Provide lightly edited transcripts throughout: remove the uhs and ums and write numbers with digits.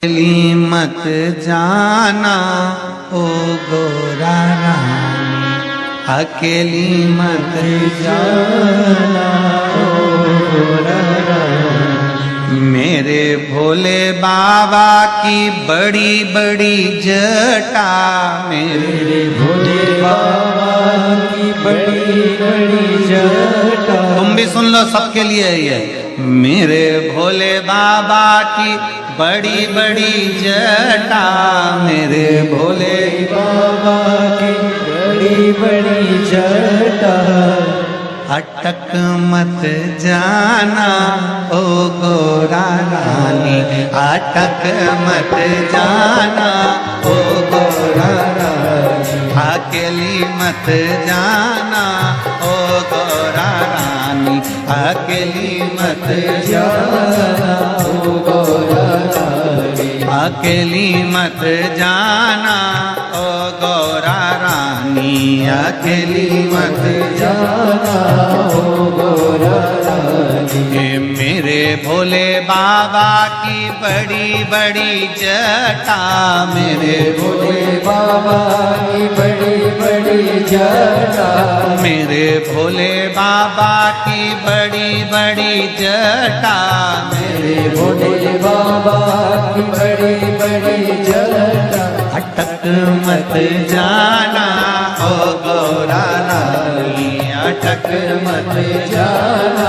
अकेली मत जाना ओ गोरा रानी, अकेली मत जाना ओ गोरा रानी। मेरे भोले बाबा की बड़ी बड़ी जटा, मेरे भोले बाबा की बड़ी बड़ी जटा। तुम भी सुन लो, सबके लिए ये। मेरे भोले बाबा की बड़ी बड़ी जटा, मेरे भोले बाबा की बड़ी बड़ी जटा। अटक मत जाना ओ गोरा रानी, अटक मत जाना ओ गोरा रानी, अकेली मत जाना ओ गोरा रानी, अकेली मत जाना ओ गोरा रानी, अकेली मत जाना ओ गोरा रानी, अकेली मत जाना ओ गोरा रानी। मेरे भोले बाबा की बड़ी बड़ी जटा, मेरे भोले बाबा की बड़ी बड़ी जटा, मेरे भोले बाबा की बड़ी बड़ी जटा, मेरे भोले बाबा की बड़ी बड़ी जटा। अटक मत जाना ओ गोरा रानी, अटक मत जाना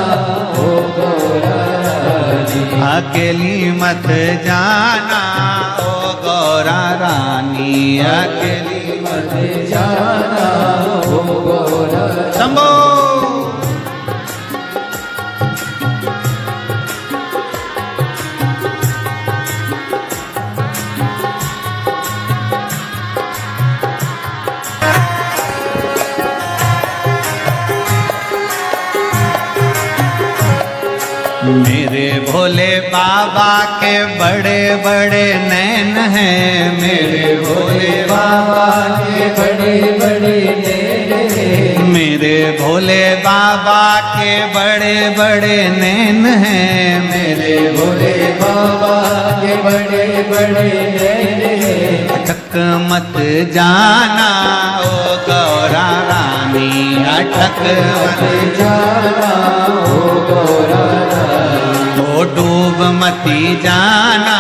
ओ गोरा रानी, अकेली मत जाना ओ गोरा रानी, अकेली मत जाना ओ गोरा। शंभो मेरे भोले बाबा के बड़े बड़े नैन हैं, मेरे भोले बाबा के बड़े बड़े नैन हैं, मेरे भोले बाबा के बड़े बड़े नैन हैं, मेरे भोले बाबा के बड़े बड़े नैन हैं। अटक मत जाना ओ गौरा रानी, अटक मत जाना ओ गौरा रानी, ओ डूब मती जाना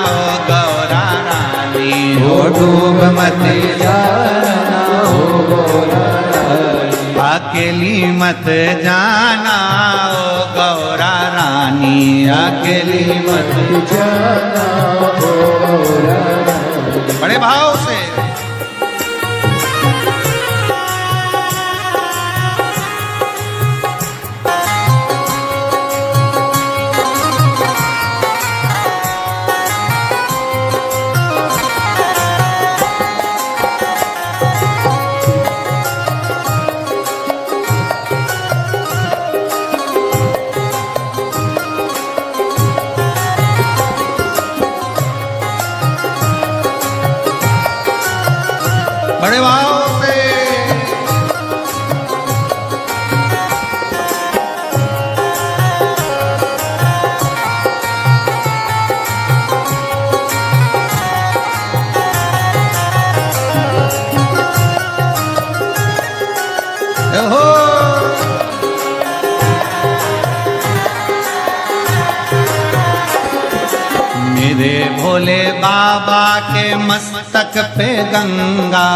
ओ गौरा रानी, ओ डूब मती जाना ओ गौरा रानी, अकेली मत जाना ओ गौरा रानी, अकेली मत जाना ओ गौरा रानी। बड़े भाव से बड़े भाव से हो मेरे भोले बाबा के मस्तक पे गंगा,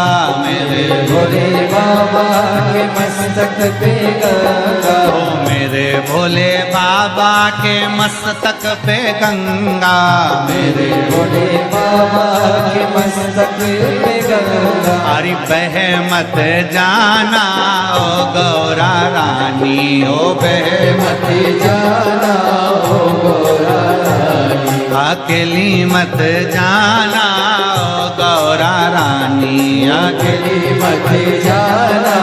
मेरे भोले बाबा के मस्तक पे गंगा, हो मेरे भोले बाबा के मस्तक पे गंगा, मेरे भोले बाबा के मस्तक पे गंगा। अरे बह मत जाना ओ गौरा रानी, ओ बह मत जाना ओ गौरा रानी, अकेली मत जाना ओ गौरा रानी, अकेली मत जाना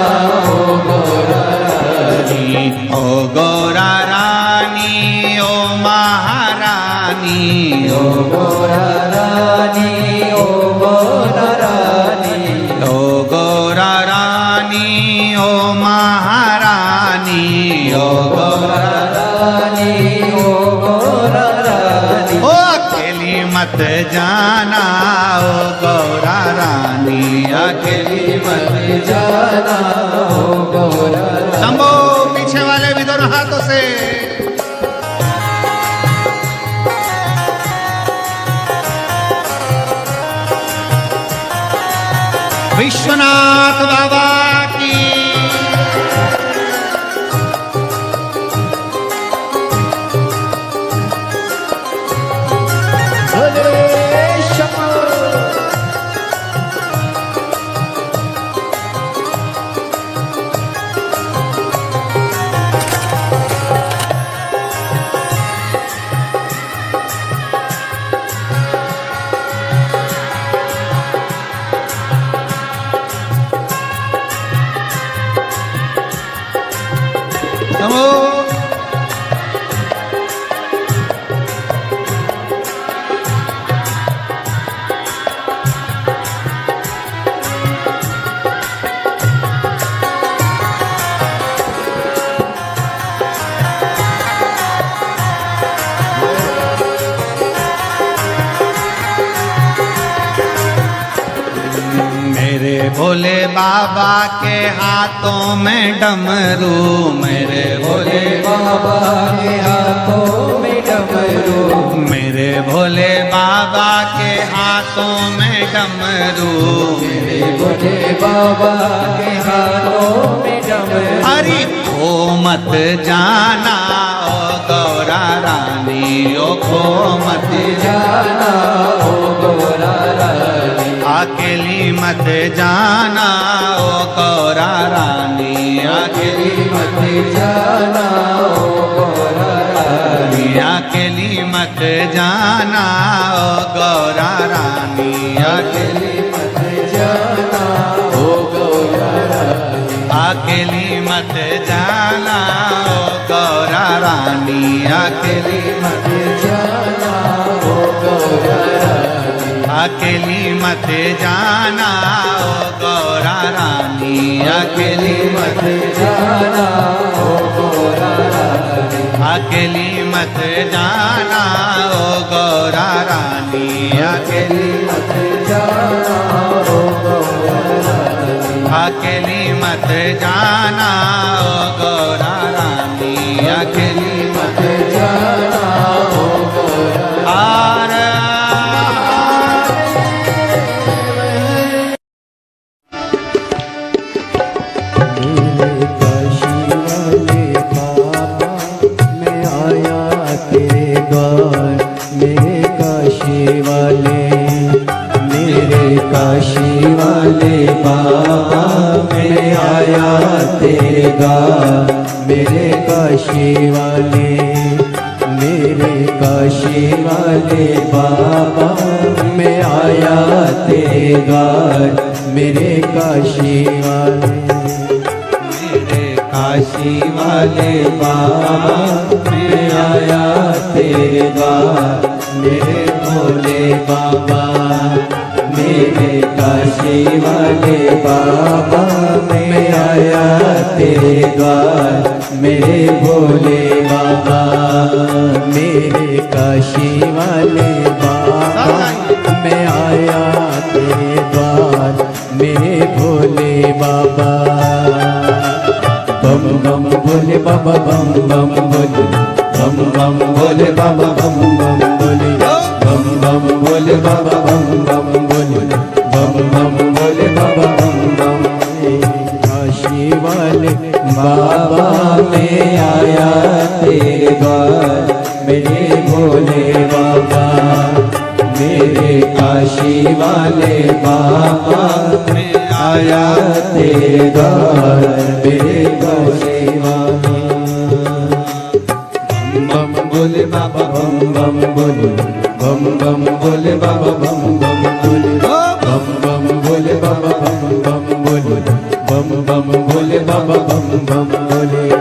ओ गौरा रानी, ओ गौरा रानी ओ महारानी, ओ गौरा रानी ओ गौरा रानी, ओ गौरा रानी ओ महारानी, ओ गौरा रानी ओ गौरा रानी, ओ अकेली मत मत जाना ओ गौरा रानी, अकेली मत जाना ओ गौरा रानी। शंभो, पीछे वाले भी दोनों हाथों से। विश्वनाथ बाबा की भोले बाबा के हाथों में डमरू, मेरे भोले बाबा के हाथों में डमरू, मेरे भोले बाबा के हाथों में डमरू, मेरे भोले बाबा के हाथों में डमरू। हरि खो मत जाना ओ गौरा रानी, ओ खो मत जाना ओ गौरा रानी, अकेली मत जाना ओ गौरा रानी, अकेली मत जाना ओ गौरा रानी, अकेली मत जाना ओ गौरा रानी, अकेली मत जाना ओ गौरा रानी, अकेली मत जाना ओ गौरा रानी, अकेली मत जाना ओ गौरा रानी, अकेली मत जाना ओ गौरा रानी, अकेली मत जाना ओ गौरा रानी, अकेली मत जाना ओ गौरा रानी, अकेली मत जाना ओ गौरा रानी, अकेली मत जाना ओ गौरा रानी, अकेली मत जाना ओ गौरा। काशी वाले बाबा मैं आया तेरे द्वार, मेरे काशी वाले, मेरे काशी वाले बाबा मैं आया तेरे द्वार, मेरे काशी वाले, मेरे काशी वाले बाबा मैं आया तेरे द्वार, मेरे भोले बाबा, मेरे काशी वाले बाबा मैं आया तेरे द्वार, मेरे भोले बाबा, मेरे काशी वाले बाबा मैं आया तेरे द्वार, मेरे भोले बाबा। बम बम भोले बाबा, बम बम भोले, बम बम भोले बाबा, बम बम भोले, बम बम भोले बाबा, बम बम भोले, बम बम भोले बाबा, बम बम। काशी वाले बाबा मैं आया तेरे द्वार, मेरे भोले बाबा, मेरे काशी वाले बाबा मैं आया तेरे द्वार, मेरे भोले बाबा। बम बम भोले बाबा, बम बम भोले, बम बम भोले बाबा, बम बम भोले, बम बम भोले बाबा, बम बम भोले, बम बम भोले बाबा, बम बम भोले।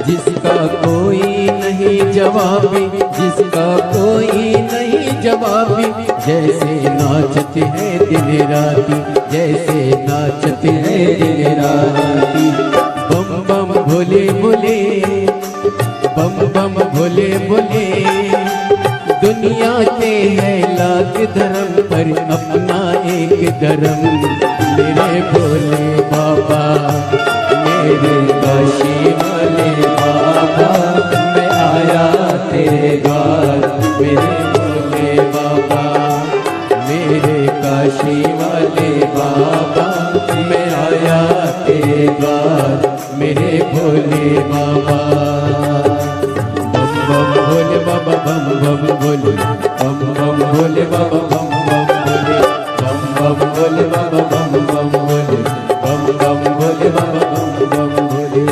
जिसका कोई नहीं जवाबी, जिसका कोई नहीं जवाबी, जैसे नाचते हैं दिन राती, जैसे नाचते हैं दिन राती। बम बम भोले भोले, बम बम भोले भोले, दुनिया के है लाख धर्म पर अपना एक धर्म। मेरे भोले बाबा, मेरे काशी वाले बाबा, मैं आया तेरे द्वार। मेरे भोले बाबा, मेरे काशी वाले बाबा, मैं आया तेरे द्वार। मेरे भोले बाबा, बम बम भोले बाबा, बम बम भोले, बम बम भोले बाबा, बम बम भोले, बम बम भोले बाबा, बम बम भोले, बम बम भोले बाबा, बम बम भोले।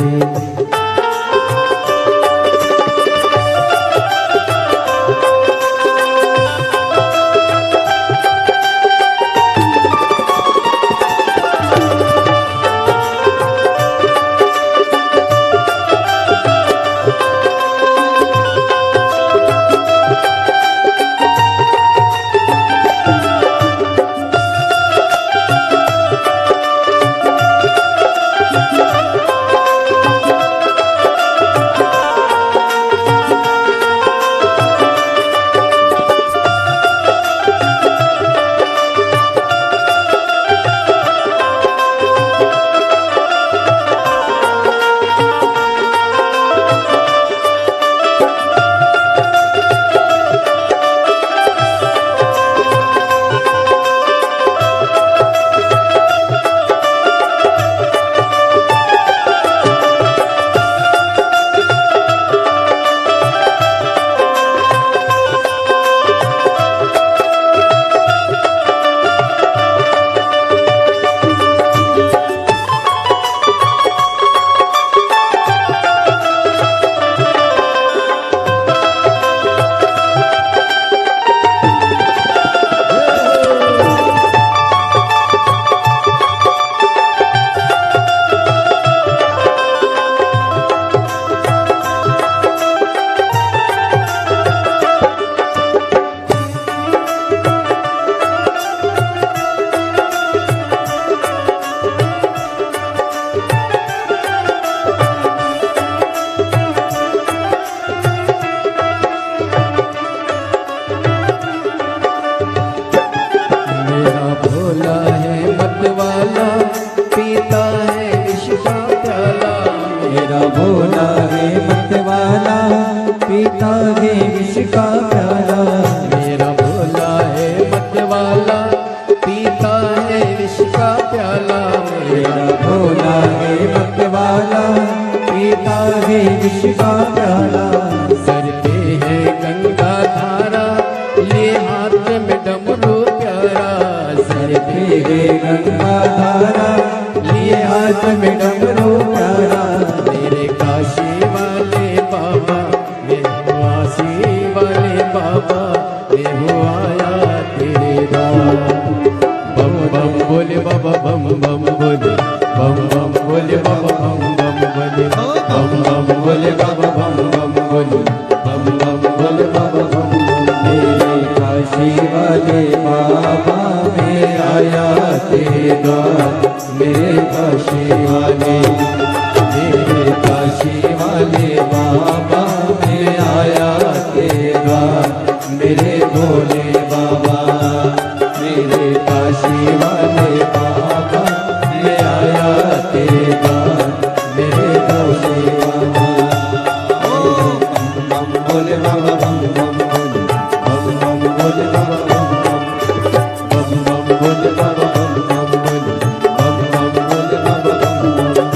भोला है मतवाला, पीता है विष का प्याला। मेरा भोला है मतवाला, पीता है विष का प्याला। मेरा भोला है मतवाला, पीता है विष का प्याला। सर पे है गंगा धारा, ये हाथ में डमरू प्यारा। सर पे है गंगा धारा, लिए हाथ में डमरू प्यारा। मेरे काशी वाले बाबा, मेरे वासी वाले बाबा, मैं हूँ आया तेरे द्वार। बम बम बोले बाबा, बम बम बोले, बम बम बोले बाबा, बम बम बोले, बम बम बोले बाबा, बम बम बोले, बम बम बोले बाबा, बम बम। मेरे काशी वाले बाबा, मैं आया तेरे द्वार। मेरे काशी वाले, मेरे काशी वाले बाबा, मैं आया तेरे द्वार। मेरे भोले बाबा, मेरे काशी वाले बाबा, मैं आया तेरे द्वार। मेरे भोले बाबा, बम बम बोले बाबा, बम बम बोले, बम बम बोले बाबा, बम बम बोले बाबा, बम बम बोले, बम बम बोले बाबा, बम बम।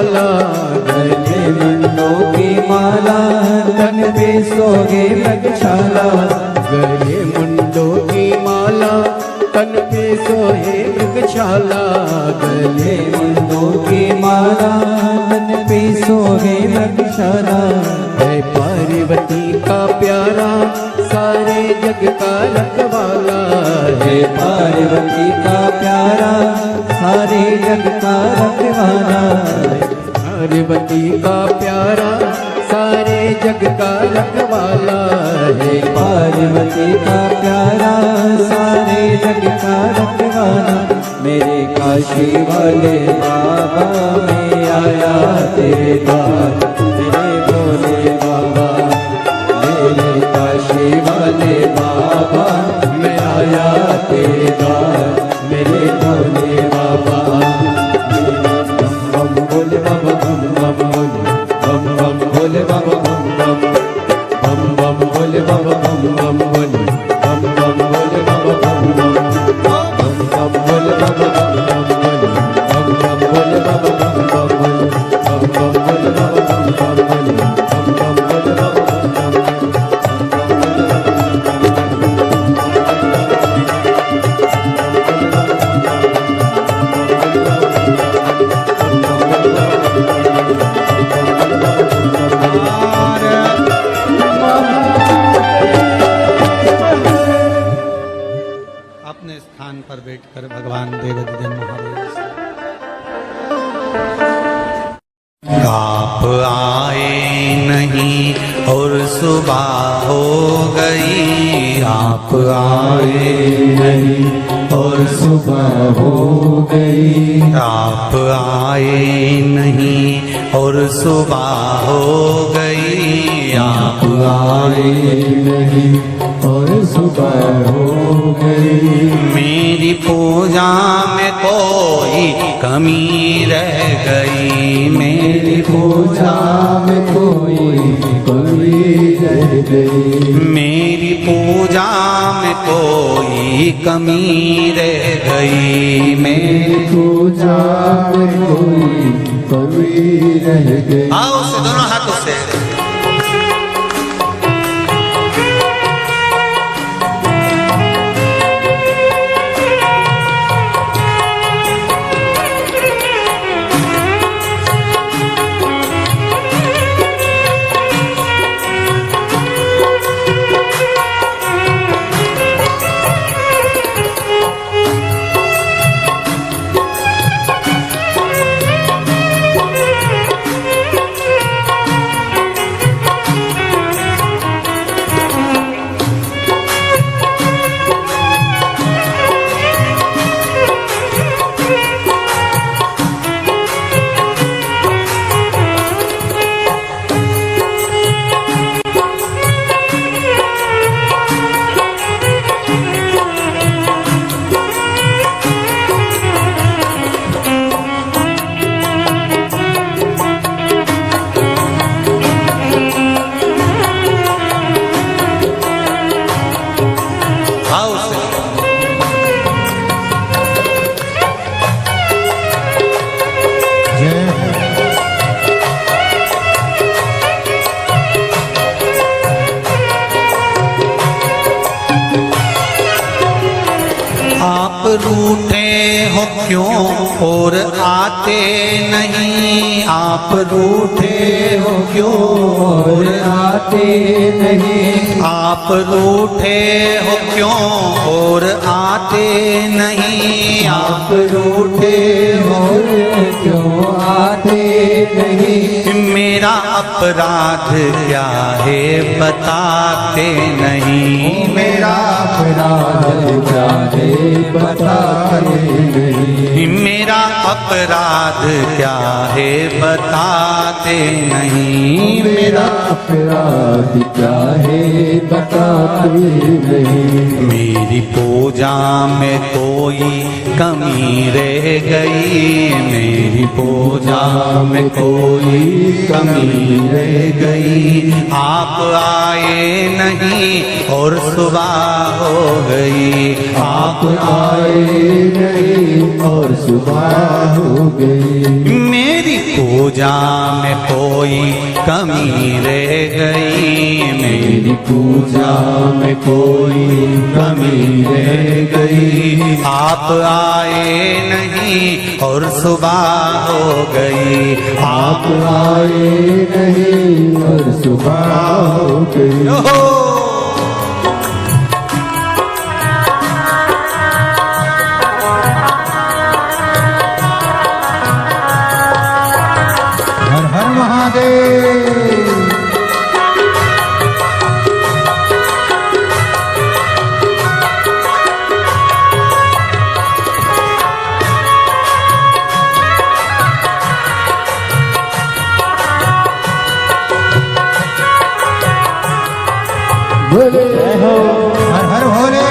गले मुंडों की माला, तन पे सोगे मृगशाला। गले मुंडों की माला, तन पे सोहे मृगशाला। गले मुंडों की माला, तन पे सोगे मृगशाला। है पार्वती का प्यारा, सारे जग का रखवाला। है पार्वती का प्यारा, सारे जग का रखवाला। पार्वती का प्यारा, सारे जग का रखवाला। है पार्वती का प्यारा, सारे जग का रखवाला। मेरे काशी वाले बाबा, मैं आया तेरे द्वार। तेरे भोले बाबा, मेरे काशी वाले बाबा, मैं आया तेरे द्वार। मेरे भोले बाबा, बम बम भोले बाबा, बम बम भोले, बम बम भोले बाबा, बम बम, बम बम भोले बाबा, बम बम भोले, बम बम भोले बाबा, बम बम, बम बम भोले बाबा, बम बम भोले, बम बम भोले बाबा, बम बम भोले, बम बम भोले बाबा, बम बम भोले, बम बम भोले बाबा, बम बम भोले। अपने स्थान पर बैठकर भगवान देवदत्त महाराज काप आए नहीं और सुबह हो गई, आप आए नहीं और सुबह हो गई। आप आए नहीं और सुबह हो गई, आप आए नहीं और सुबह हो गई। मेरी पूजा में कोई कमी रह गई, मेरी पूजा में कोई कमी रह गई। मेरी पूजा में कोई कमी रह गई, मेरी पूजा में कोई कमी रह गई। आओ से दोनों हाथों से रूठे हो क्यों और आते नहीं, आप रूठे हो क्यों और आते नहीं। आप रूठे हो क्यों और आते नहीं, आप रूठे हो क्यों आते नहीं। मेरा अपराध क्या है बताते नहीं, मेरा अपराध क्या है बताते नहीं। मेरा अपराध क्या है बताते नहीं, मेरा अपराध क्या है बताते नहीं। मेरी पूजा में कोई कमी रह गई, मेरी पूजा में कोई कमी रह गई। आप आए नहीं और सुबह हो गई, आप आए नहीं और सुबह हो गई। मेरी पूजा में कोई कमी रह गई, मेरी पूजा में कोई कमी रह गई। आप आए नहीं और सुबह हो गई, आप आए नहीं और सुबह हो गई। हर हर महादेव। भोले हो, हर हर भोले।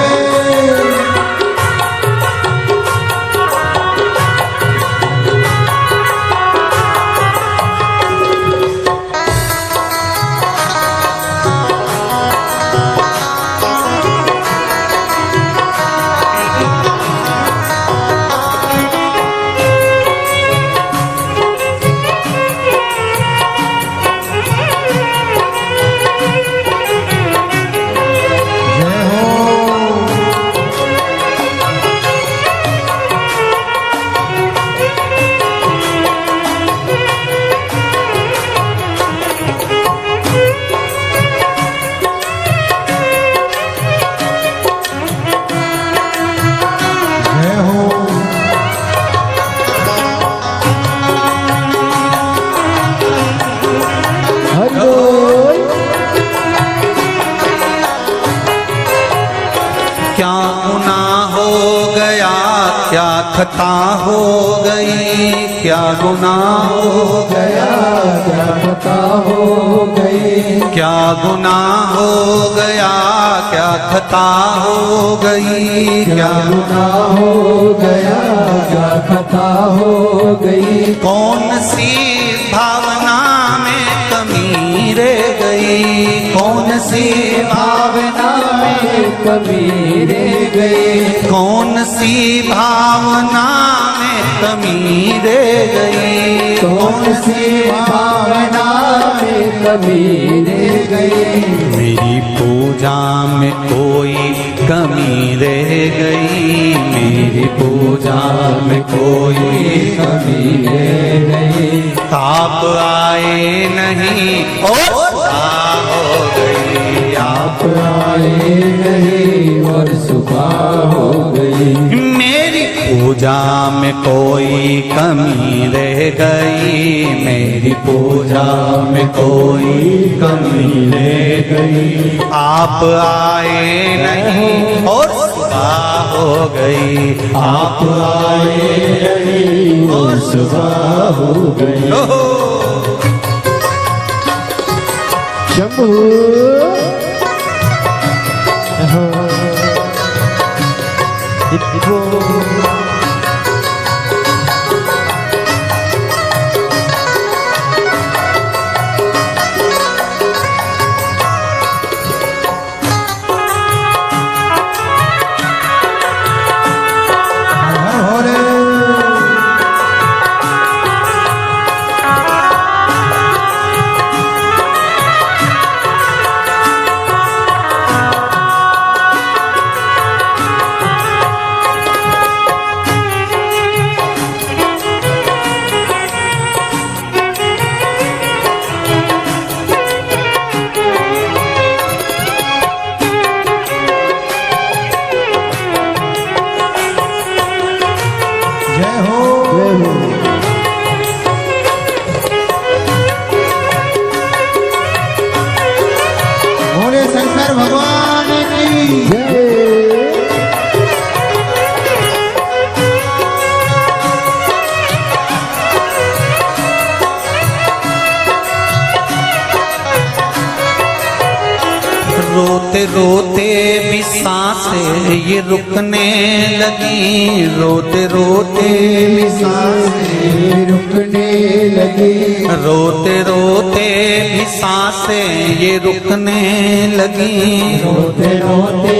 खता हो गई, क्या गुनाह हो गया, क्या खता हो गई, क्या गुनाह हो गया, क्या खता हो गई, क्या गुनाह हो गया, क्या खता हो गई। कौन सी भावना में कमी रह गई, कौन सी भावना में कमी रह गई, कौन सी भावना में कमी रह गई, कौन सी भावना में कमी रह गई। मेरी पूजा में कोई कमी रह गई, मेरी पूजा में कोई कमी रह गई। आप आए नहीं और सुबह हो गई, आप आए नहीं और सुबह हो गई। मेरी पूजा में कोई कमी रह गई, मेरी पूजा में कोई कमी रह गई। आप आए नहीं और सुबह हो गई, आप आए नहीं और सुबह हो गई। शंभू रोते रोते भी सांसें ये रुकने लगी, रोते रोते भी सांसें रुकने लगी, रोते रोते भी सांसें ये रुकने लगी, रोते रोते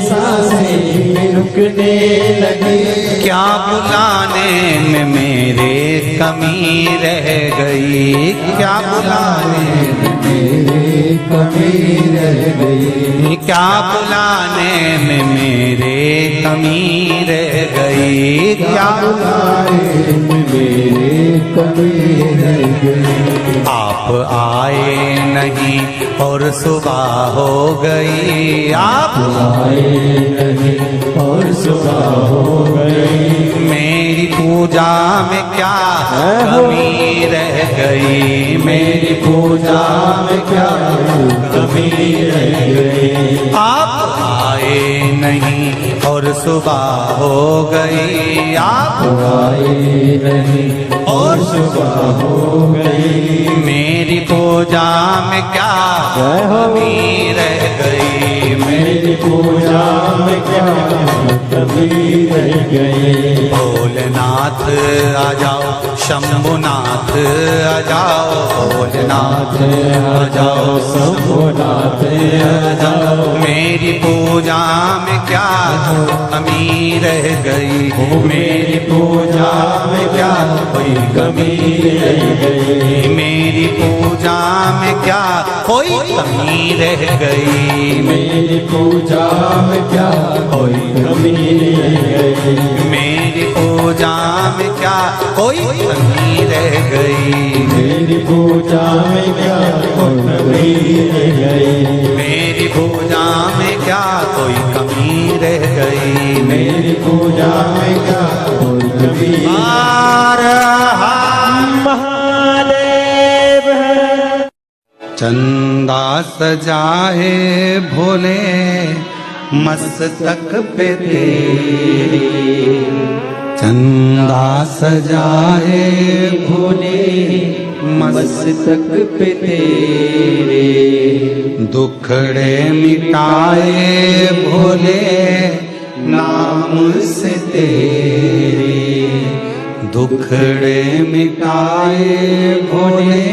सांसें रुकने लगी। क्या बुलाने में मेरे कमी रह गई, क्या बुलाने में मेरे कमी रह गई, क्या बुलाने में मेरे कमी रह गई, क्या बुलाने में मेरे कमी रह गई। आप आए नहीं और सुबह हो गई, आप आए नहीं और सुबह हो गई। मेरी पूजा में क्या कमी रह गई, मेरी पूजा में क्या कमी रह गई। आप आए नहीं और सुबह हो गई, आप आए नहीं और सुबह हो गई। मेरी पूजा में क्या कमी रह गई, मेरी पूजा में क्या कमी रह गई। भोलेनाथ आ जाओ, शंभुनाथ आ जाओ, भोलेनाथ आ जाओ, शंभुनाथ आ जाओ। मेरी पूजा में क्या कमी रह गई, मेरी पूजा में क्या कोई कमी रह गई। मेरी पूजा में क्या कोई कमी रह गई, मेरी पूजा में क्या कोई कमी रह गई। मेरी पूजा में क्या कोई कमी रह गई, मेरी पूजा में क्या कोई कमी रह गई। मेरी पूजा में क्या कोई कमी रह गई, मेरी पूजा में क्या कोई कमी। हर हर महादेव चंदा सजाए भोले मस्तक पे तेरी, चंदा सजाए भोले मस्तक पे तेरे, दुखड़े मिटाए भोले नाम से तेरे, दुखड़े मिटाए भोले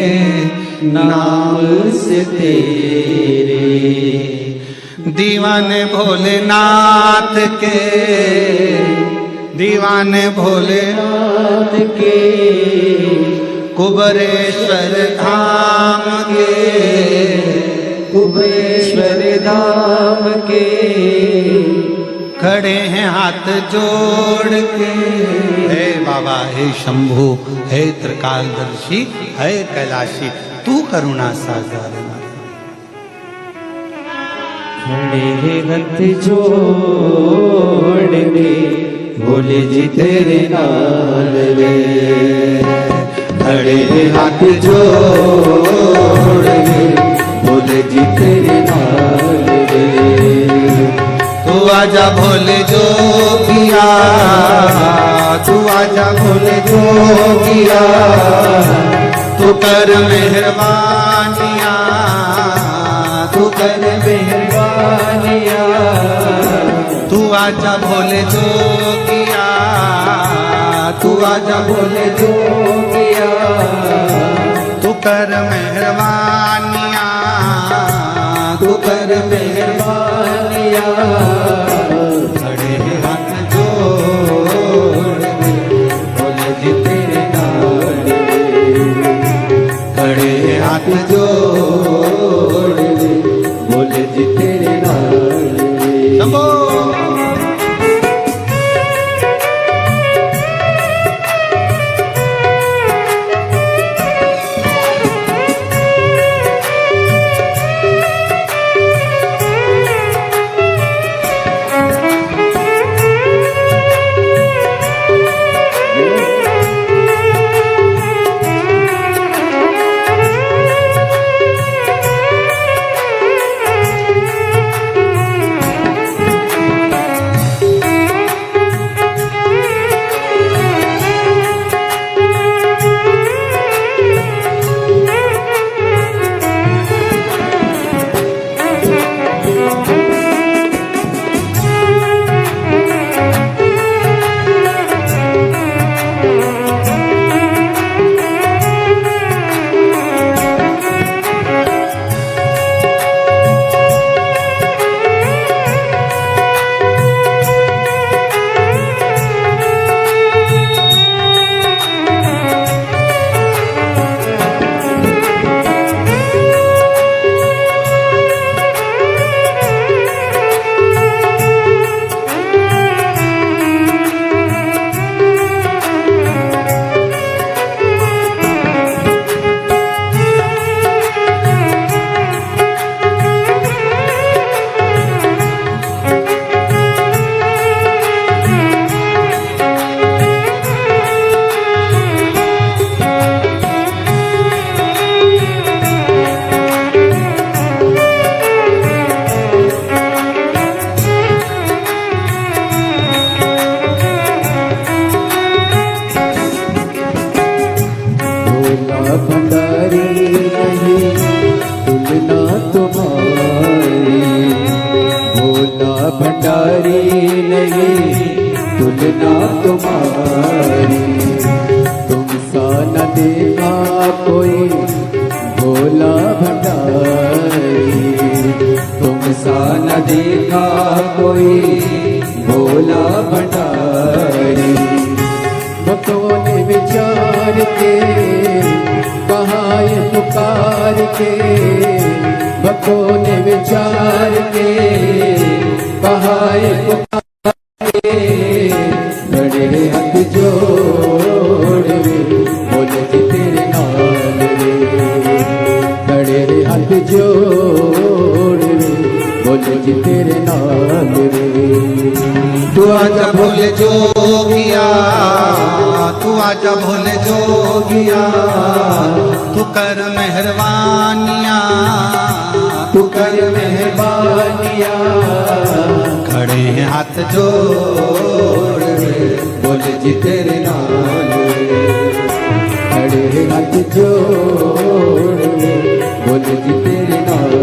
नाम से तेरे। दीवाने भोलेनाथ के, दीवाने भोलेनाथ के कुबरेश्वर धाम के, कुबरेश्वर धाम के खड़े हैं हाथ जोड़ के। हे बाबा, हे शंभु, हे त्रिकालदर्शी, हे कैलाशी, तू करुणा सागर। खड़े हाथ जोड़ के भोले जी तेरे नाल रे, खड़े हाथ जोड़ के भोले जी तेरे नाल रे। तू आजा भोले जोगिया, तू आजा भोले जोगिया, तू कर मेहरबानिया, तू कर मेहरबानिया, तू आजा भोले जोगिया, तू आजा भोले जोगिया, तू कर मेहरबानिया, तू कर मेहरबानिया। खड़े हाथ जोड़ के भोले जी तेरे नाल रे, खड़े हाथ जोड़ के भोले जी तेरे नाल रे। शंभो। भंडारी नहीं तुलना तुम्हारी, तुम सा न देखा कोई भोला भंडारी, तुम सा न देखा कोई भोला भंडारी। भक्तों ने विचार के कहा ये पुकार के, भक्तों ने विचार के कहा ये पुकार के, खड़े हाथ जोड़ रे बोले जी तेरे नाल रे, खड़े हाथ जोड़ रे बोले जी तेरे नाल रे। तू आजा भोले जोगिया, तू आजा भोले जोगिया, तू कर मेहरबानिया, तू कर मेहरबानिया, खड़े हाथ जोड़ रे बोले जी तेरे नाल खड़े हाथ जोड़ बोले जी तेरे नाल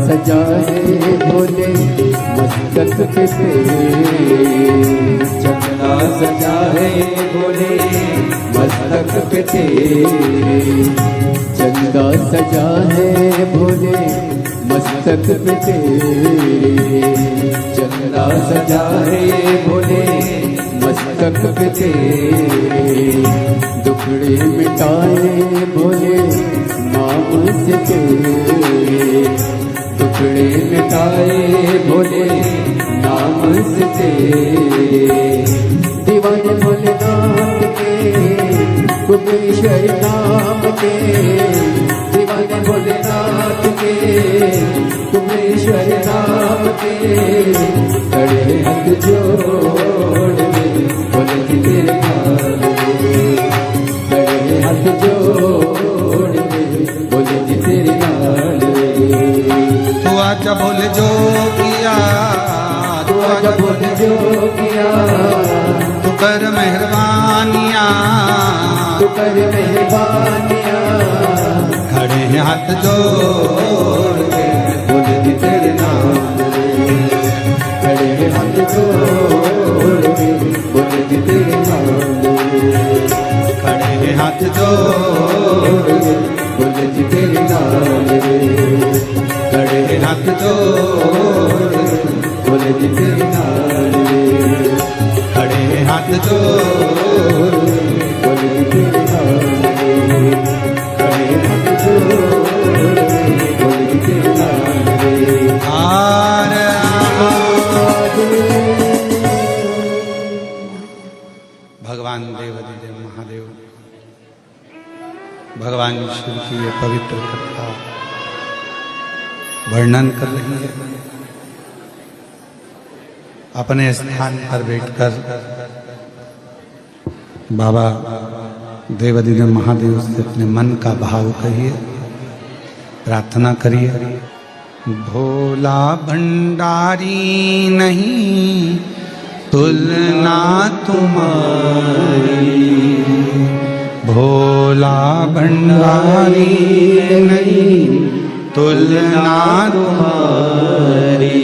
सजा है भोले मस्तक पे चंदा सजा है भोले मस्तक पे चंदा सजा है भोले मस्तक पे चंदा सजा है भोले मस्तक पे दुखड़े मिटाए भोले नाम से टुकड़े मिटाए भोले नाम से दीवाने भोलेनाथ के कुबेश्वर नाम के दीवाने भोलेनाथ के कुबेश्वर नाम के खड़े हाथ जोड़ बोले जी तेरे नाल खड़े हाथ जोड़ बोले जी तेरे नाल तू आजा बोले जो किया तू आजा बोले जो किया तू कर मेहरबानियाँ तू कर मेहरबानियाँ खड़े हैं हाथ जोड़ के बोले जी तेरे नाम खड़े हैं हाथ जोड़ के बोले जी तेरे नाम खड़े हैं हाथ जोड़ के बोले जी तेरे नाम खड़े हैं हाथ जोड़ बोले जी तेरे नाल खड़े हैं हाथ जोड़ बोले जी तेरे नाल खड़े हाथ जोड़ बोले जी तेरे नाल हार भगवान देवादिदेव महादेव भगवान शिव की ये पवित्र कथा वर्णन कर रही है। अपने स्थान पर बैठकर बाबा देवादिदेव महादेव से अपने मन का भाव कहिए, प्रार्थना करिए। भोला भंडारी नहीं तुलना तुम्हारी, भोला भंडारी नहीं तुलना तुम्हारी,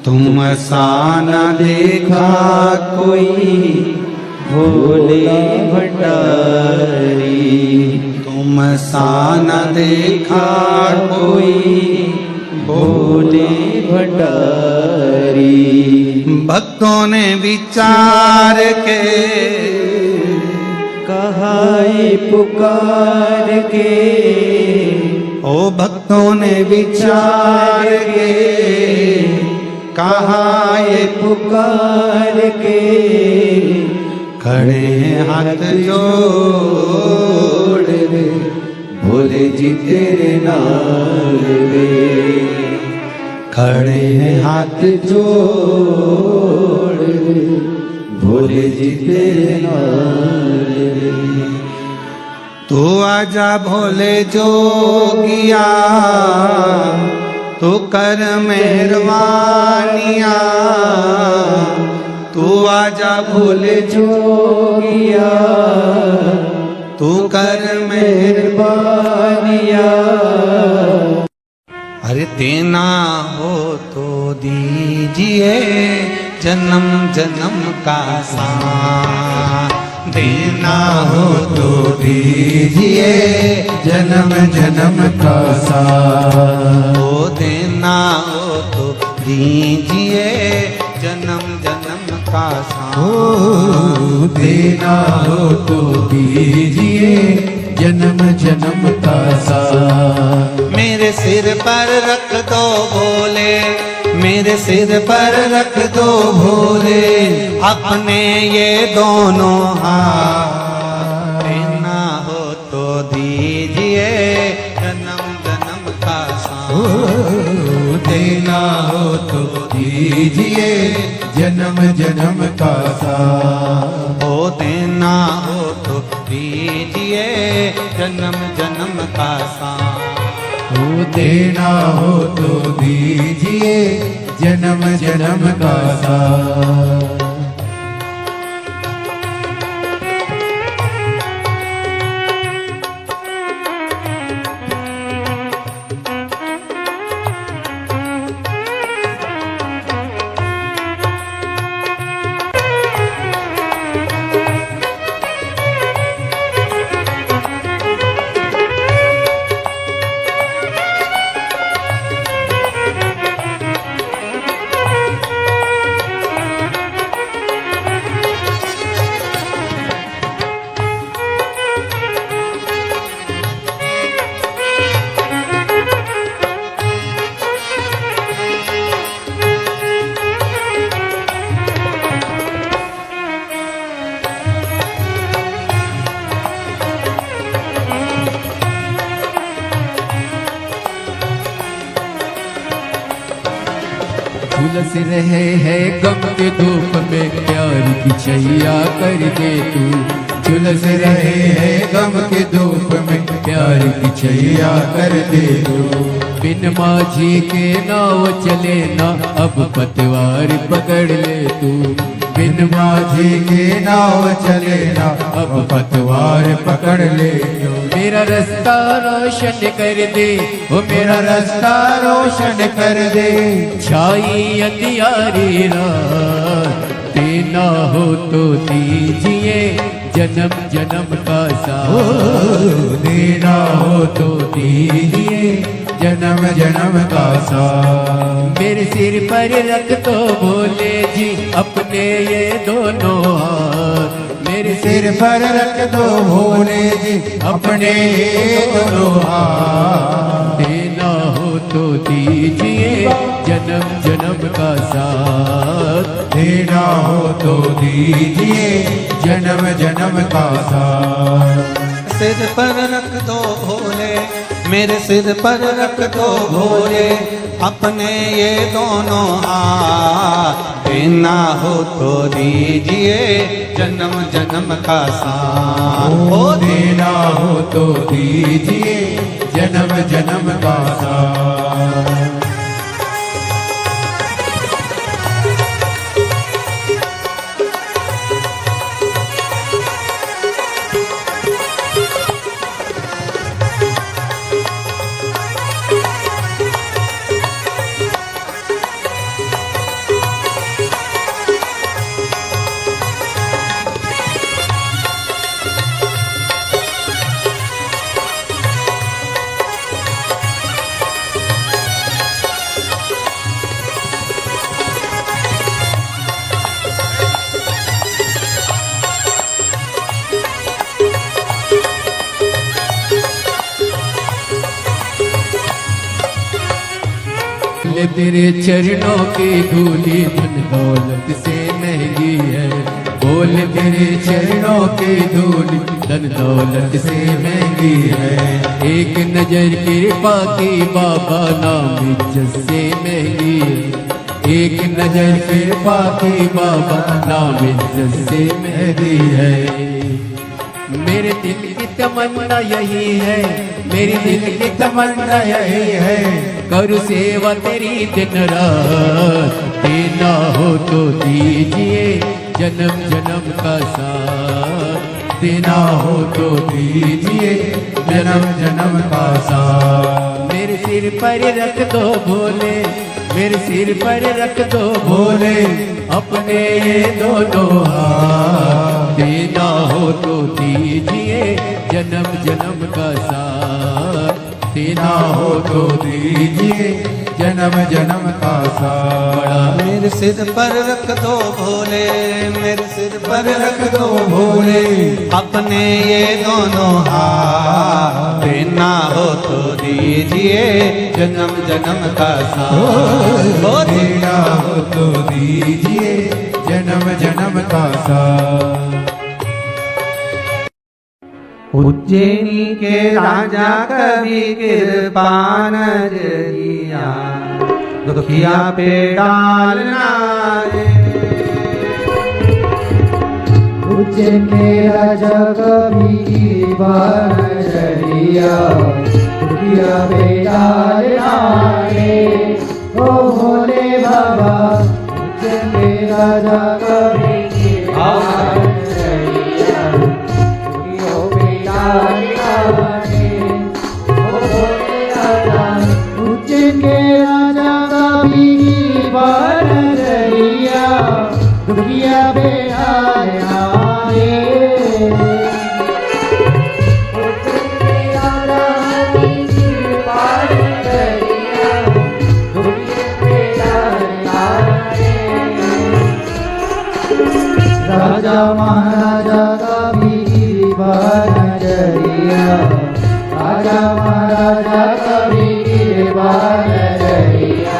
तुम सा न देखा कोई भोले भंडारी, तुम सा न देखा कोई भोले भंडारी। भक्तों ने विचार के कहा ये पुकार के, ओ भक्तों ने विचार के कहा ये पुकार के, खड़े हैं हाथ जोड़ रे भोले जी तेरे नाल रे। खड़े हैं हाथ जोड़ रे भोले जी तेरे नाल रे। तू आजा भोले जोगिया, तू कर मेहरबानिया, तू आजा भोले जोगिया, तू कर मेहरबानिया। अरे देना हो तो दीजिए जन्म जन्म का साथ, देना हो तो दीजिए जन्म जन्म का साथ। ओ देना हो तो दीजिए जन्म जन्म का साथ। ओ देना हो तो दीजिए जन्म जन्म का साथ। मेरे सिर पर रख दो भोले, मेरे सिर पर रख दो भोले अपने ये दोनों हाथ। देना हो तो दीजिए जन्म जन्म का साथ। देना हो तो दीजिए जन्म जन्म का साथ। ओ देना हो तो दीजिए जन्म जन्म का साथ। ओ देना हो तो दीजिए जन्म जन्म का साथ। झुलस रहे हैं गम के धूप में प्यार की छैया कर दे तू। झुलस रहे हैं गम के धूप में प्यार की छैया कर दे तू। बिन माझी के नाव चले ना अब पतवार पकड़ ले तू। बिन माझी के नाव चले ना अब पतवार पकड़ ले तू। मेरा रास्ता रोशन कर दे, ओ मेरा रास्ता रोशन कर दे। छाई अंधियारी रात, देना हो तो दीजिए जन्म जन्म का साथ। देना हो तो दीजिए जन्म जन्म का साथ। मेरे सिर पर रख दो भोले जी अपने ये दोनों हाथ। मेरे सिर पर रख दो भोले जी अपने ये दोनों हाथ। देना हो तो दीजिए जन्म जन्म का साथ। देना हो तो दीजिए जन्म जन्म का साथ। सिर पर रख दो भोले, मेरे सिर पर रख दो भोले अपने ये दोनों हाथ। देना हो तो दीजिए जन्म जन्म का साथ। ओ देना हो तो दीजिए जन्म जन्म का साथ। बोले तेरे चरणों की धूली धन दौलत से महंगी है। बोले तेरे चरणों की धूली धन दौलत से महंगी है। एक नजर कृपा की बाबा नाम इज्जत से महंगी है। एक नजर कृपा की बाबा नाम इज्जत से महंगी है। मेरे दिल की तमन्ना यही है, मेरी दिल की तमन्ना यही है, करूँ सेवा तेरी दिन रात। देना हो तो दीजिए जन्म जन्म का साथ। देना हो तो दीजिए जन्म जन्म का साथ। मेरे सिर पर रख दो भोले, मेरे सिर पर रख दो भोले, अपने ये दोनों हाथ। देना हो तो दीजिए जन्म जन्म का साथ। देना हो तो दीजिए जन्म जन्म का साथ। मेरे सिर पर रख दो भोले, मेरे सिर पर रख दो भोले, अपने ये दोनों हाथ। देना हो तो दीजिए जन्म जन्म का साथ। देना हो तो दीजिए जन्म जन्म का साथ। उज्जैनी के राजा कभी कृपान जिया, दुखिया पे डालना रे। उज्जैन के राजा कभी कृपान जिया, दुखिया पे डालना रे। ओ भोले बाबा उज्जैन के राजा कभी कृपान जिया, उज्जैन के राजा कभी बार रहिया, दुखिया बेड़ा आए। उज्जैन के राजा कभी बार रहिया, दुखिया बेड़ा आए। राजा महाराजा कभी नजरिया, राजा महाराजा कभी कृपान नजरिया,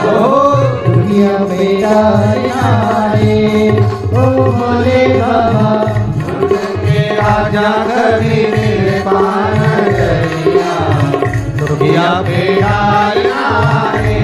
दुनिया मेरा आए। ओ भोले बाबा के राजा कभी कृपान नजरिया, दुखिया पे डालना रे।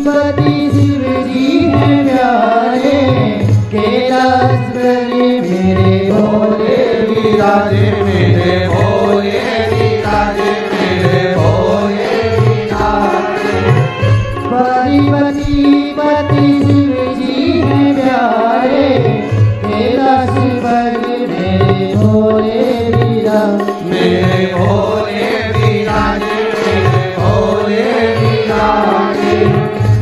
पति शिव जी हैं प्यारे, कैलाश में मेरे भोले विराजे, मेरे भोले विराजे, मेरे भोले विराजे। पति शिव जी हैं प्यारे, कैलाश में मेरे भोले विराजे, मेरे भोले विराजे, मेरे भोले विराजे।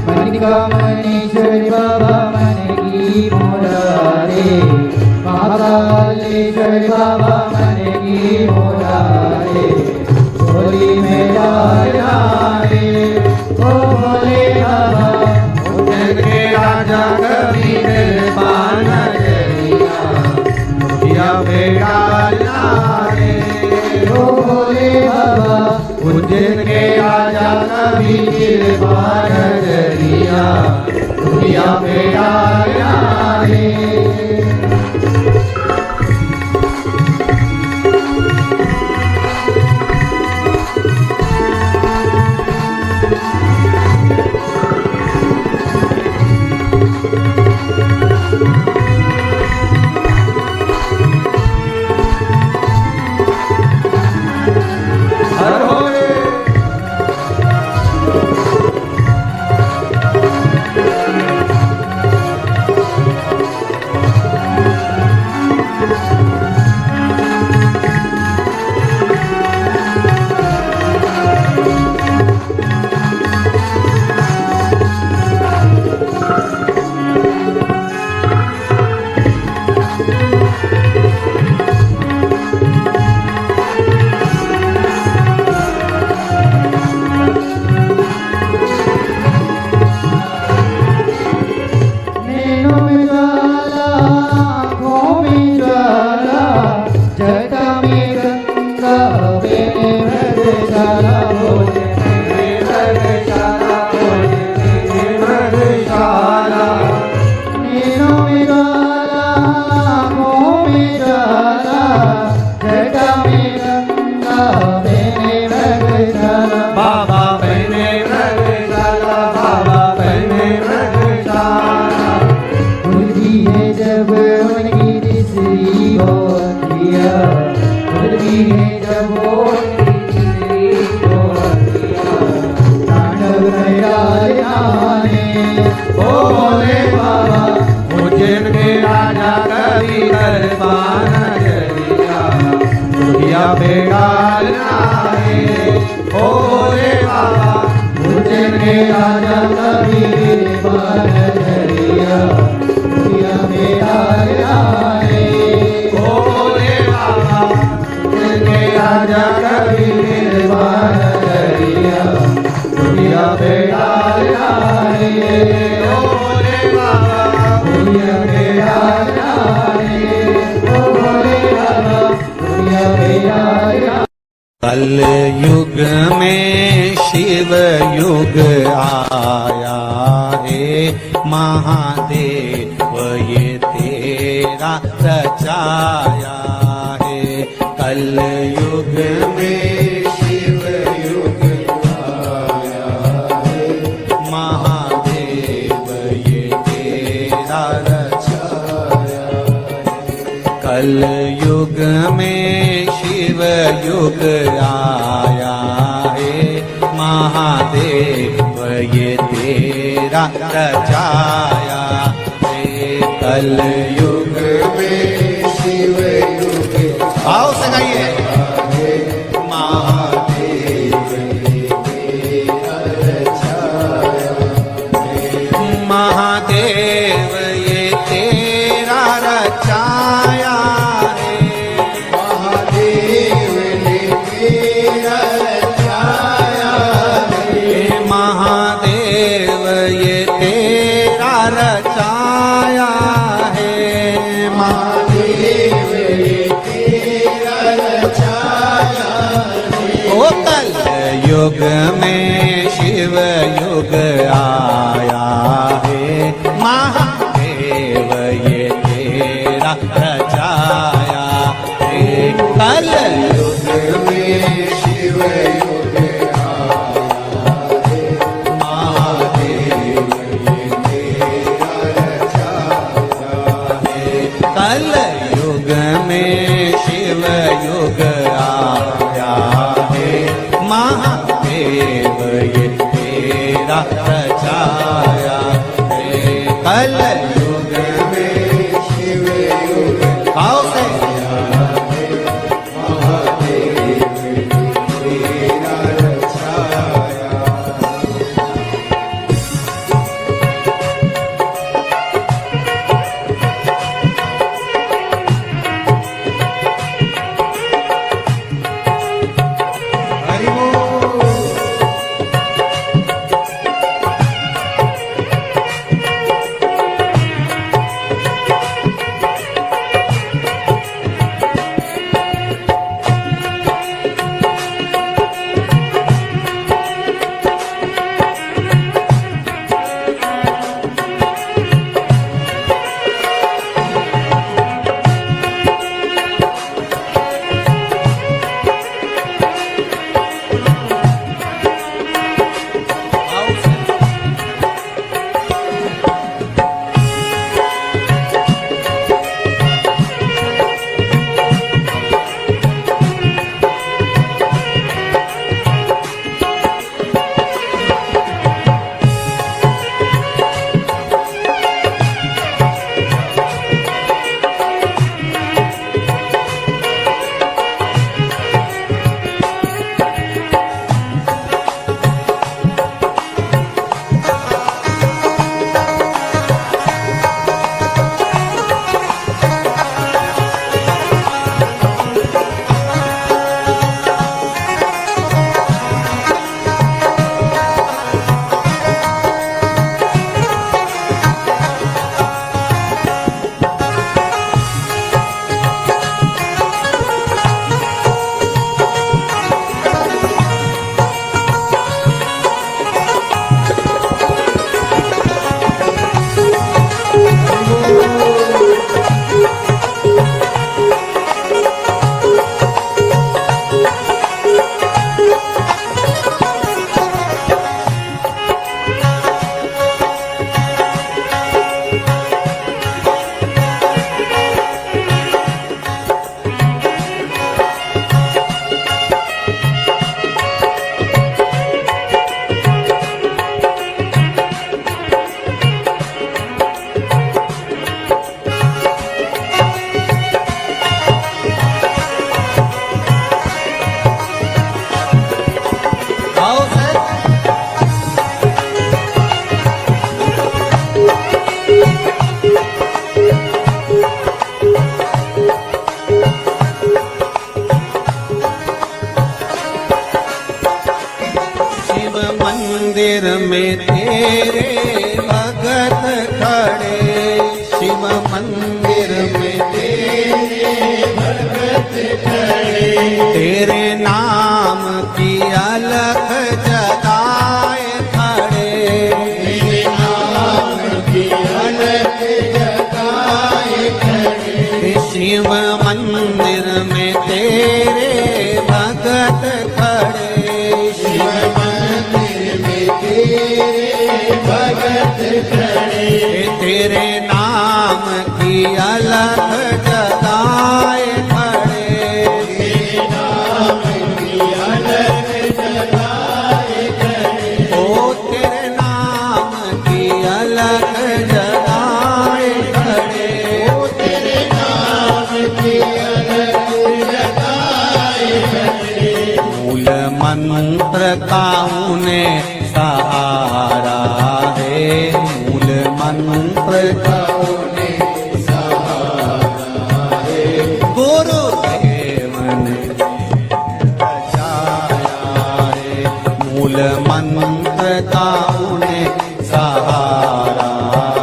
मणिकामणेश्वर बाबा मन की मुरारे, महाकालेश्वर बाबा मन की मुरारे, झोली में डालना रे। ओ भोले बाबा उज्जैन के राजा कभी कृपान नजरिया, दुखिया पे डालना रे। ओ भोले बाबा उज्जैन के राजा कभी कृपान नजरिया, दुखिया पे डालना रे। बेड़ा लाए ओ रे बाबा उजने राजा कबीर बाल धरिया दुनिया बेड़ा लाए ओ रे बाबा उजने राजा कबीर बाल धरिया दुनिया बेड़ा लाए ओ रे बाबा दुनिया बेड़ा लाए ओ रे बाबा दुनिया बेड़ा लाए। कल युग में शिव युग आया है महादेव ये तेरा रचाया है। कल युग में शिव युग आया है महादेव ये तेरा रचाया है। कल युग में शिव युग आया है महादेव ये तेरा रचाया है। कल युग में शिव युग आओ से गाइए महादेव ये तेरा रचाया है। महादेव ये तेरा रचाया है। महादेव ये तेरा रचाया है। महादेव ये तेरा रचाया है। ओ कल युग में शिव युग आया है महादेव ये तेरा रचाया है। कल युग में शिव युग कल युग में शिव युग आया है महादेव ये तेरा रचाया है। कल युग में शिव युग आओ से महादेव ये तेरा रचाया। मंदिर में तेरे भगत खड़े, शिव मंदिर में तेरे भगत खड़े, तेरे नाम की अलख जगाए खड़े, तेरे नाम की अलख जगाए खड़े, शिव मंदिर में तेरे भगत खड़े, शिव मंदिर में तेरे भगत खड़े, तेरे नाम की अलख जगाए खड़े, तेरे नाम की अलख जगाए खड़े, ओ तेरे नाम की अलख जगाए खड़े, ओ तेरे नाम की अलख जगाए खड़े, मूल मंत्र का उन्हें सहारा है, मूल मंत्र का उन्हें सहारा है, गुरुदेव ने बचाया है, मूल मंत्र का उन्हें सहारा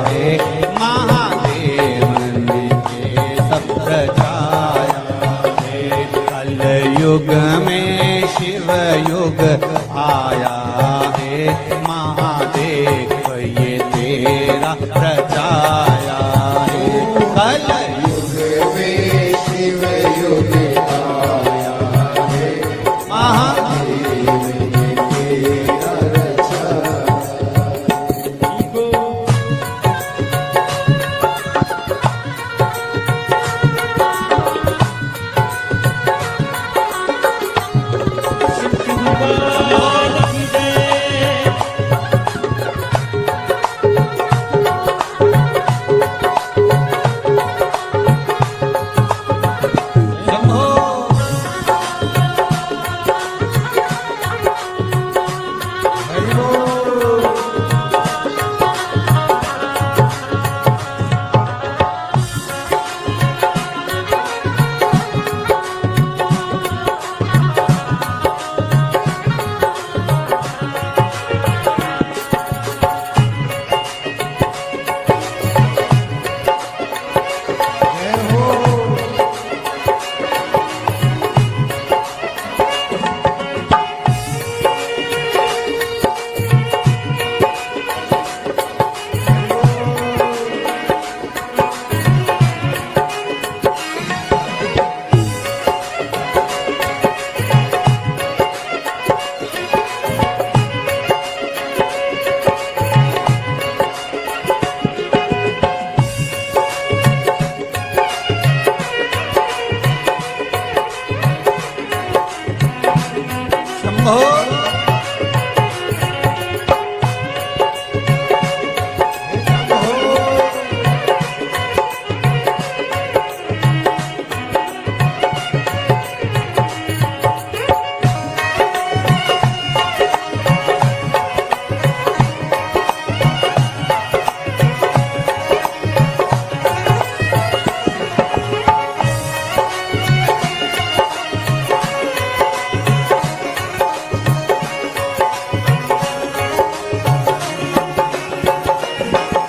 है, महादेव ने सब रचाया है, कलयुग में शिव युग आया है, महादेव ये तेरा रचाया है, कलयुग में शिव युग आया है, महादेव ये तेरा रचाया है।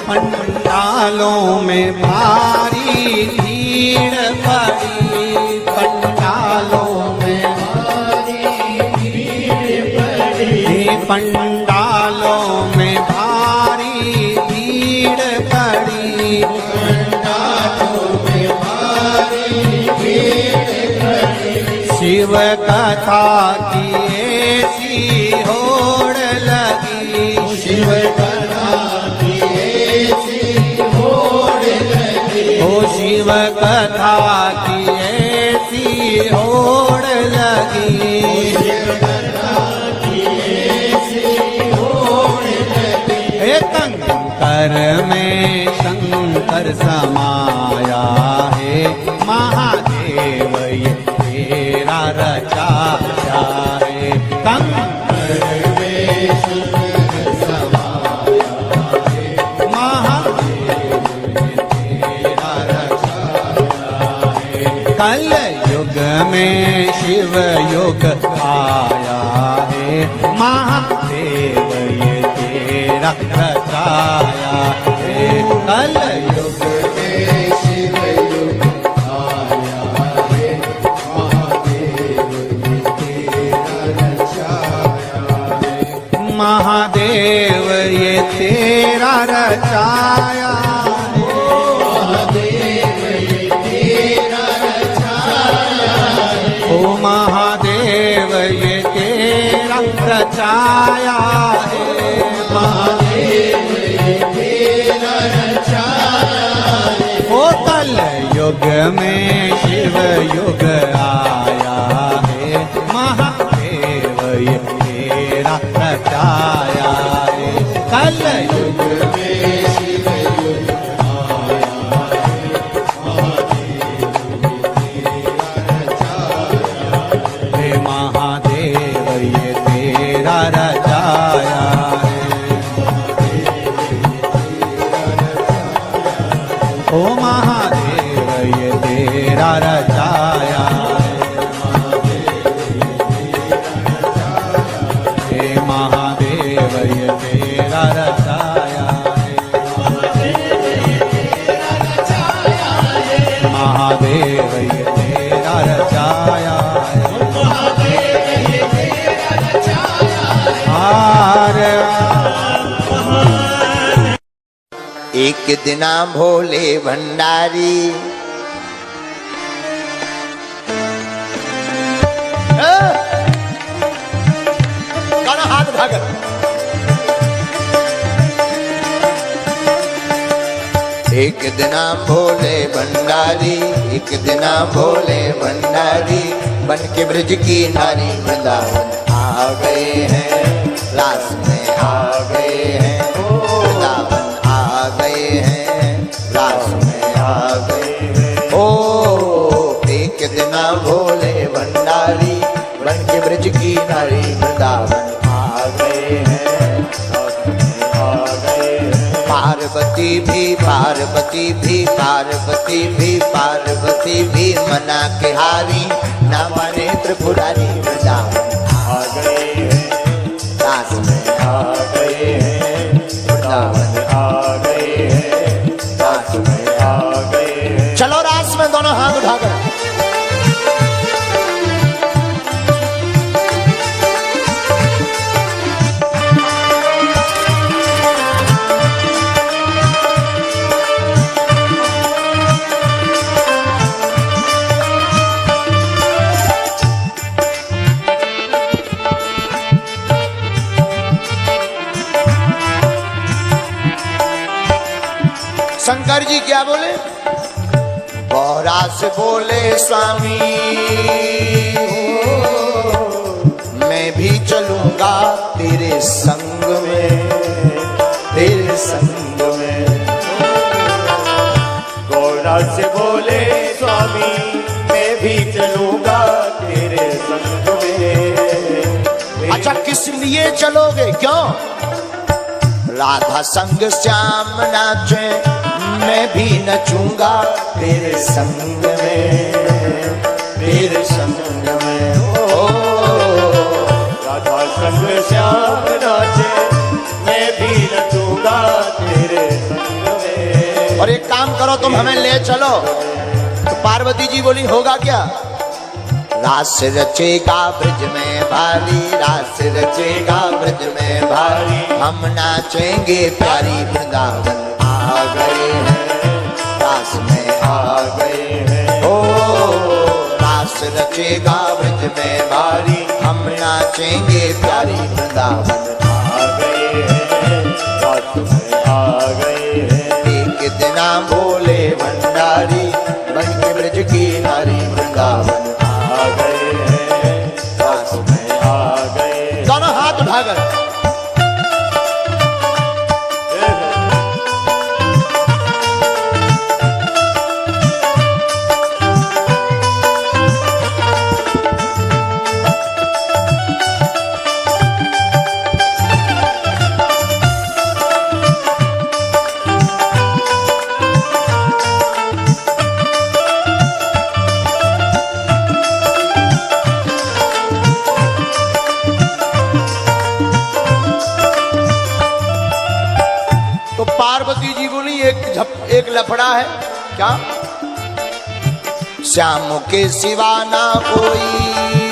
पंडालों में भारी भीड़ पड़ी, पंडालों में भारी भीड़ पड़ी, पंडालों में भारी भीड़ पड़ी, पंडालों में भारी भीड़ पड़ी, शिव कथा की ऐसी होड़ लगी, शिव कथा की ऐसी होड़ लगी, ओ शिव कथा की ऐसी होड़ लगी, शिव कथा की ऐसी होड़ लगी, हे कंकर में शंकर समाया है, महादेव ये तेरा रचाया है, कंकर में शंकर समाया है, महादेव ये तेरा रचाया है, कल युग में शिव युग आया है, महादेव ये तेरा रचाया है। कल युग में शिव युग आया है, महादेव ये तेरा रचाया है। महादेव ये तेरा रचाया है। महादेव ये तेरा रचाया है। ओ महादेव ये तेरा रचाया है। महादेव ये तेरा रचाया है। ओ कल युग में शिव युग आया है। महादेव ये तेरा रचाया है। कल युग में शिव युग आया है, महादेव ये तेरा रचाया है। हे महादेव ये तेरा रचाया है। ओ महादेव ये तेरा रचाया है। हे महादेव ये तेरा रचाया है। महादेव ये तेरा रचाया है। आरे एक दिना भोले भंडारी हाथ उठाकर एक दिना भोले भंडारी, एक दिना भोले भंडारी, बन के ब्रज की नारी वृंदावन आ गए हैं, रास में आ गए हैं, वृंदावन आ गए हैं, रास में आ गए हैं। ओ एक दिना भोले भंडारी, बन के ब्रज की नारी वृंदावन आ गए हैं, रास में आ गए हैं। पार्वती भी पार्वती भी पार्वती भी पार्वती भी मना के हारी, ना माने त्रिपुरारी वृंदावन आ गए हैं, रास में आ गए हैं, वृंदावन आ गए हैं, रास में आ गए हैं। चलो रास में दोनों हाथ उठाकर शंकर जी क्या बोले? गौरा से बोले स्वामी मैं भी चलूंगा तेरे संग में, तेरे संग में। गौरा से बोले स्वामी मैं भी चलूंगा तेरे संग में। अच्छा किस लिए चलोगे? क्यों? राधा संग श्याम नाचे, मैं भी नचूंगा तेरे संग में, तेरे संग में। ओ राधा संग श्याम नाचे, मैं भी नचूंगा तेरे संग में। और एक काम करो, तुम हमें ले चलो। तो पार्वती जी बोली होगा क्या? रास रचेगा ब्रज में भारी, रास रचेगा ब्रज में भारी, हम नाचेंगे प्यारी वृंदावन आ गए हैं, रास में आ गए हैं। ओ रास रचेगा ब्रज में भारी, हम नाचेंगे प्यारी वृंदावन आ गए हैं, रास में आ गए हैं। एक दिना भोले भंडारी, बन के ब्रज की नारी वृंदावन आ गए हैं, रास में आ गए। दोनों हाथ उठाकर पार्वती जी बोली एक लफड़ा है। क्या? श्याम के सिवा ना कोई